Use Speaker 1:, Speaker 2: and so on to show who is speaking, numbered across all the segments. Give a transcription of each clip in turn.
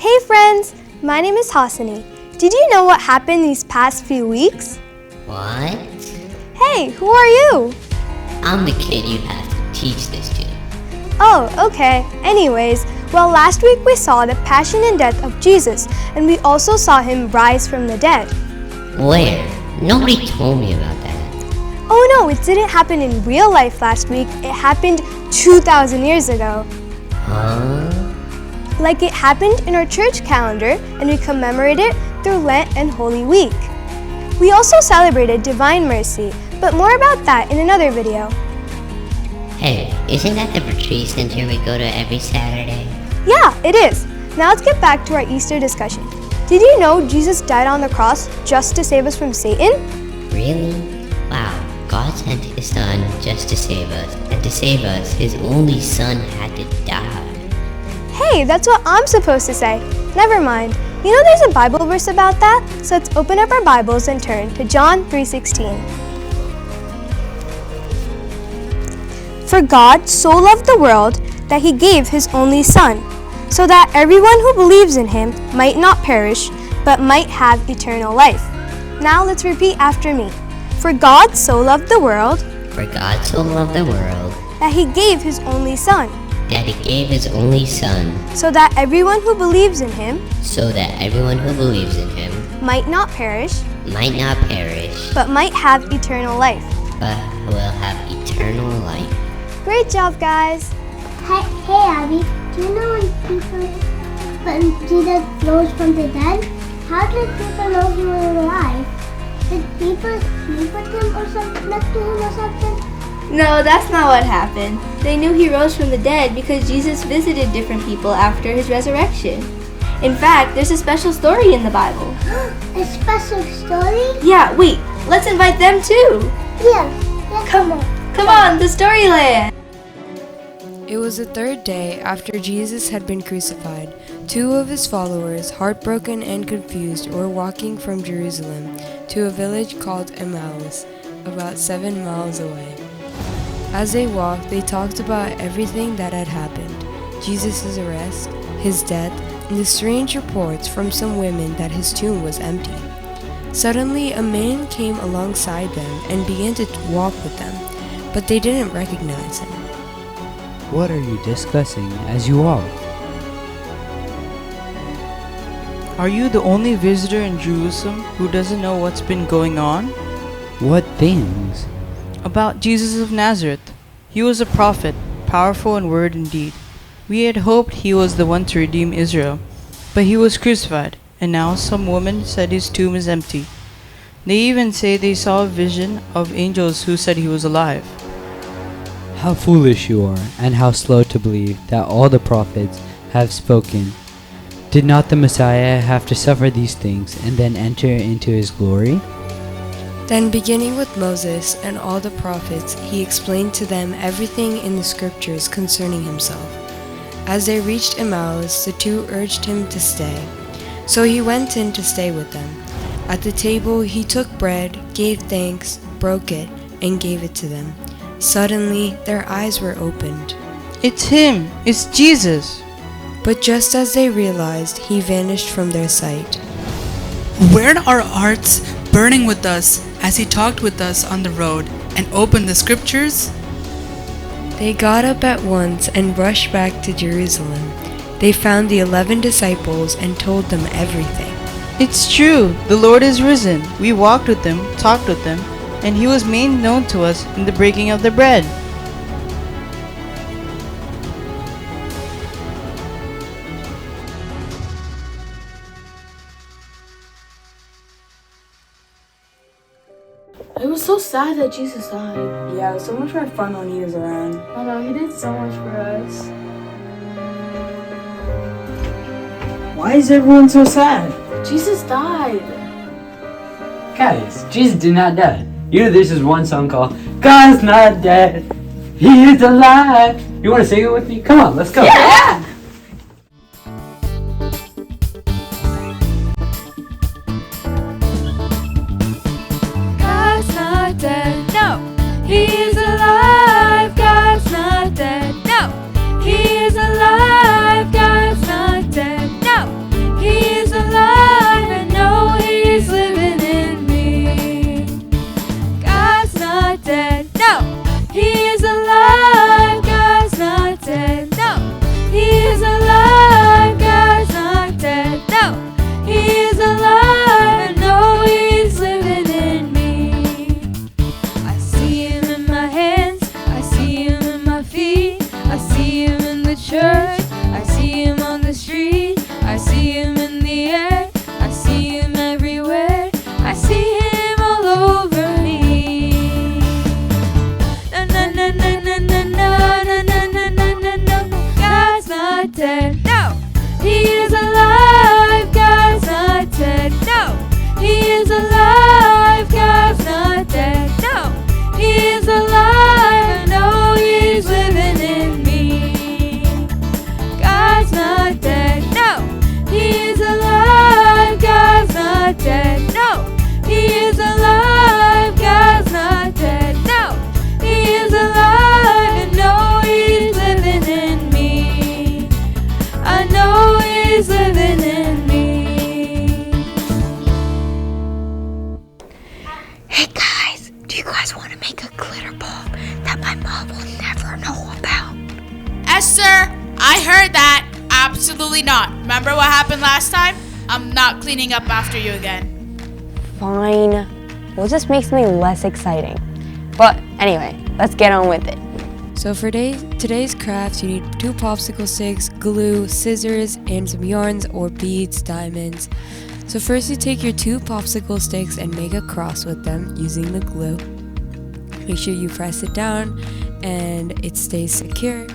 Speaker 1: Hey friends, my name is Hasani. Did you know what happened these past few weeks?
Speaker 2: What?
Speaker 1: Hey, who are you?
Speaker 2: I'm the kid you have to teach this to.
Speaker 1: Oh, okay. Anyways, well, last week we saw the passion and death of Jesus, and we also saw him rise from the dead.
Speaker 2: Where? Nobody told me about that.
Speaker 1: Oh no, it didn't happen in real life last week. It happened 2,000 years ago.
Speaker 2: Huh?
Speaker 1: Like it happened in our church calendar, and we commemorate it through Lent and Holy Week. We also celebrated Divine Mercy, but more about that in another video.
Speaker 2: Hey, isn't that the retreat center we go to every Saturday?
Speaker 1: Yeah, it is. Now let's get back to our Easter discussion. Did you know Jesus died on the cross just to save us from Satan?
Speaker 2: Really? Wow, God sent his son just to save us, and to save us, his only son had to die.
Speaker 1: Hey, that's what I'm supposed to say. Never mind. You know there's a Bible verse about that? So let's open up our Bibles and turn to John 3:16. For God so loved the world that he gave his only Son, so that everyone who believes in him might not perish, but might have eternal life. Now let's repeat after me. For God so loved the world
Speaker 2: For God so loved the world
Speaker 1: that he gave his only Son,
Speaker 2: that he gave his only son,
Speaker 1: so that everyone who believes in him
Speaker 2: so that everyone who believes in him
Speaker 1: might not perish,
Speaker 2: might not perish,
Speaker 1: but might have eternal life.
Speaker 2: but will have eternal life.
Speaker 1: Great job, guys!
Speaker 3: Hey Abby, do you know when Jesus rose from the dead? How did people know he was alive? Did people sleep with him or something, next to him or something?
Speaker 4: No, that's not what happened. They knew he rose from the dead because Jesus visited different people after his resurrection. In fact, there's a special story in the Bible.
Speaker 3: A special story?
Speaker 4: Yeah, wait, let's invite them too.
Speaker 3: Yeah, come on.
Speaker 4: Come on, the Storyland!
Speaker 5: It was the third day after Jesus had been crucified. Two of his followers, heartbroken and confused, were walking from Jerusalem to a village called Emmaus, about 7 miles away. As they walked, they talked about everything that had happened: Jesus' arrest, his death, and the strange reports from some women that his tomb was empty. Suddenly, a man came alongside them and began to walk with them, but they didn't recognize him.
Speaker 6: What are you discussing as you walk?
Speaker 7: Are you the only visitor in Jerusalem who doesn't know what's been going on?
Speaker 6: What things?
Speaker 7: About Jesus of Nazareth. He was a prophet, powerful in word and deed. We had hoped he was the one to redeem Israel, but he was crucified, and now some women said his tomb is empty. They even say they saw a vision of angels who said he was alive.
Speaker 6: How foolish you are, and how slow to believe that all the prophets have spoken. Did not the Messiah have to suffer these things and then enter into his glory?
Speaker 5: Then, beginning with Moses and all the prophets, he explained to them everything in the scriptures concerning himself. As they reached Emmaus, the two urged him to stay. So he went in to stay with them. At the table, he took bread, gave thanks, broke it, and gave it to them. Suddenly, their eyes were opened.
Speaker 7: It's him! It's Jesus!
Speaker 5: But just as they realized, he vanished from their sight.
Speaker 8: Weren't our hearts burning with us as he talked with us on the road and opened the scriptures?
Speaker 5: They got up at once and rushed back to Jerusalem. They found the 11 disciples and told them everything.
Speaker 7: It's true! The Lord is risen! We walked with him, talked with him, and he was made known to us in the breaking of the bread.
Speaker 9: It was so sad that Jesus died.
Speaker 10: Yeah, it was so much more fun when he was around.
Speaker 9: I know, he did so much for us.
Speaker 10: Why is everyone so sad?
Speaker 9: Jesus died.
Speaker 10: Guys, Jesus did not die. You know there's this one song called God's Not Dead, He is Alive. You want to sing it with me? Come on, let's go.
Speaker 9: Yeah!
Speaker 11: God's not dead, no, he is alive. God's not dead, no, he is alive. God's not dead, no, church. I see him on the street. I see him in the air. I see him everywhere. I see him all over me. Na na na na na na na na na na na na. God's not dead. No, He is alive. God's not dead. No, He is alive. God's not dead. No, He is alive. I know He's living in me. God's not dead. No, He is alive. God's not dead. No, He is alive. God's not dead. No, He is alive. I know He's living in me. I know He's living in me.
Speaker 12: Hey guys, do you guys want to make a glitter ball that my mom will never know about?
Speaker 13: Esther, I heard that. Absolutely not. Remember what happened last time? I'm not cleaning up after you again.
Speaker 12: Fine. We'll just make something less exciting. But anyway, let's get on with it.
Speaker 5: So for today's craft, you need 2 popsicle sticks, glue, scissors, and some yarns or beads, diamonds. So first you take your 2 popsicle sticks and make a cross with them using the glue. Make sure you press it down and it stays secure.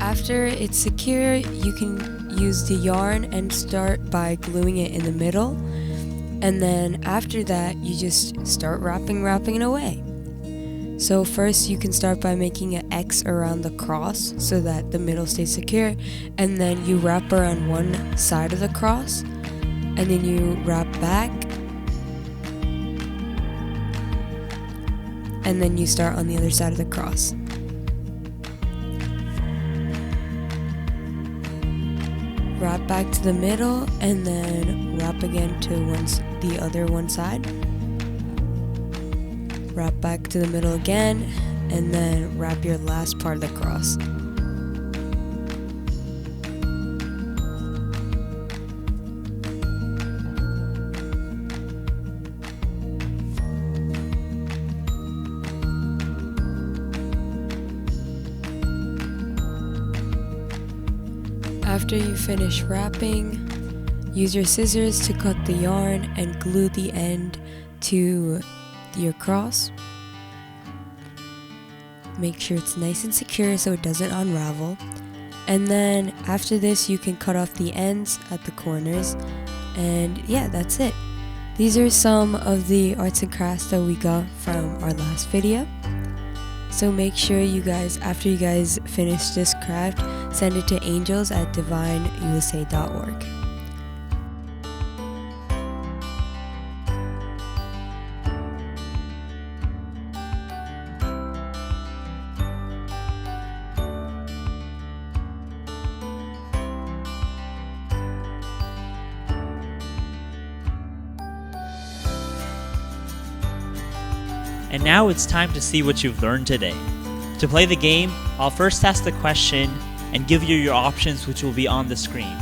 Speaker 5: After it's secure, you can use the yarn and start by gluing it in the middle. And then after that, you just start wrapping it away. So first you can start by making an X around the cross so that the middle stays secure. And then you wrap around one side of the cross. And then you wrap back. And then you start on the other side of the cross. Wrap back to the middle and then wrap again to the other one side. Wrap back to the middle again and then wrap your last part of the cross. After you finish wrapping, use your scissors to cut the yarn and glue the end to your cross. Make sure it's nice and secure so it doesn't unravel. And then after this, you can cut off the ends at the corners. And yeah, that's it. These are some of the arts and crafts that we got from our last video. So make sure you guys, after you guys finish this craft, send it to angels@divineusa.org.
Speaker 14: And now it's time to see what you've learned today. To play the game, I'll first ask the question and give you your options, which will be on the screen.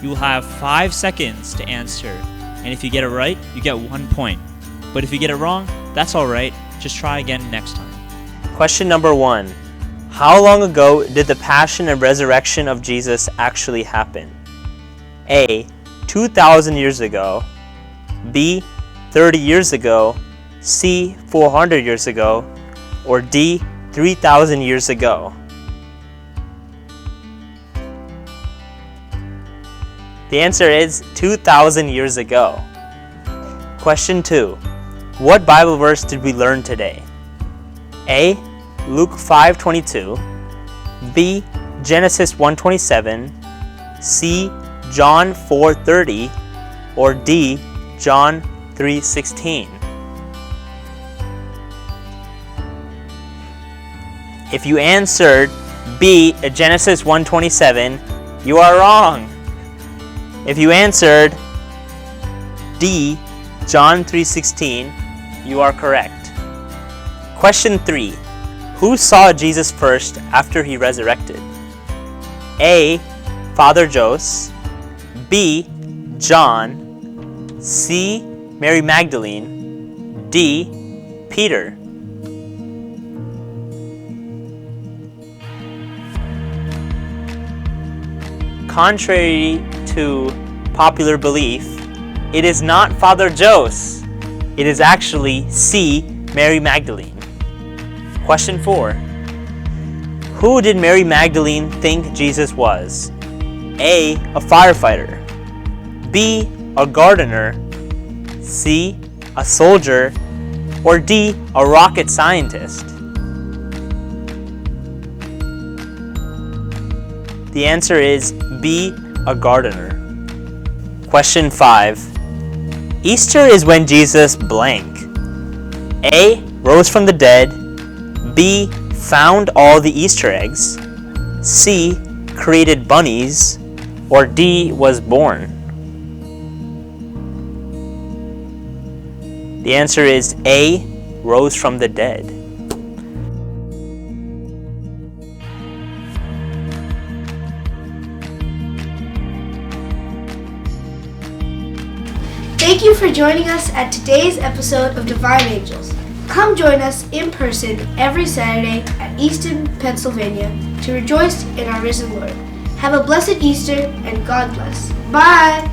Speaker 14: You will have 5 seconds to answer, and if you get it right, you get 1 point. But if you get it wrong, that's alright, just try again next time.
Speaker 15: Question number 1. How long ago did the Passion and Resurrection of Jesus actually happen? A. 2,000 years ago. B. 30 years ago. C. 400 years ago. Or D. 3,000 years ago. The answer is 2,000 years ago. Question 2. What Bible verse did we learn today? A. Luke 5:22. B. Genesis 1:27. C. John 4:30. Or D. John 3:16. If you answered B. Genesis 1:27, you are wrong. If you answered D. John 3:16, you are correct. Question 3. Who saw Jesus first after he resurrected? A. Father Jose. B. John. C. Mary Magdalene, D. Peter. Contrary to popular belief, it is not Father Jose. It is actually C. Mary Magdalene. Question 4. Who did Mary Magdalene think Jesus was? A. A firefighter. B. A gardener. C. A soldier. Or D. A rocket scientist? The answer is B. A gardener. Question 5. Easter is when Jesus blank. A. Rose from the dead. B. Found all the Easter eggs. C. Created bunnies. Or D. Was born. The answer is A. Rose from the dead.
Speaker 1: Thank you for joining us at today's episode of Divine Angels. Come join us in person every Saturday at Easton, Pennsylvania to rejoice in our risen Lord. Have a blessed Easter and God bless. Bye!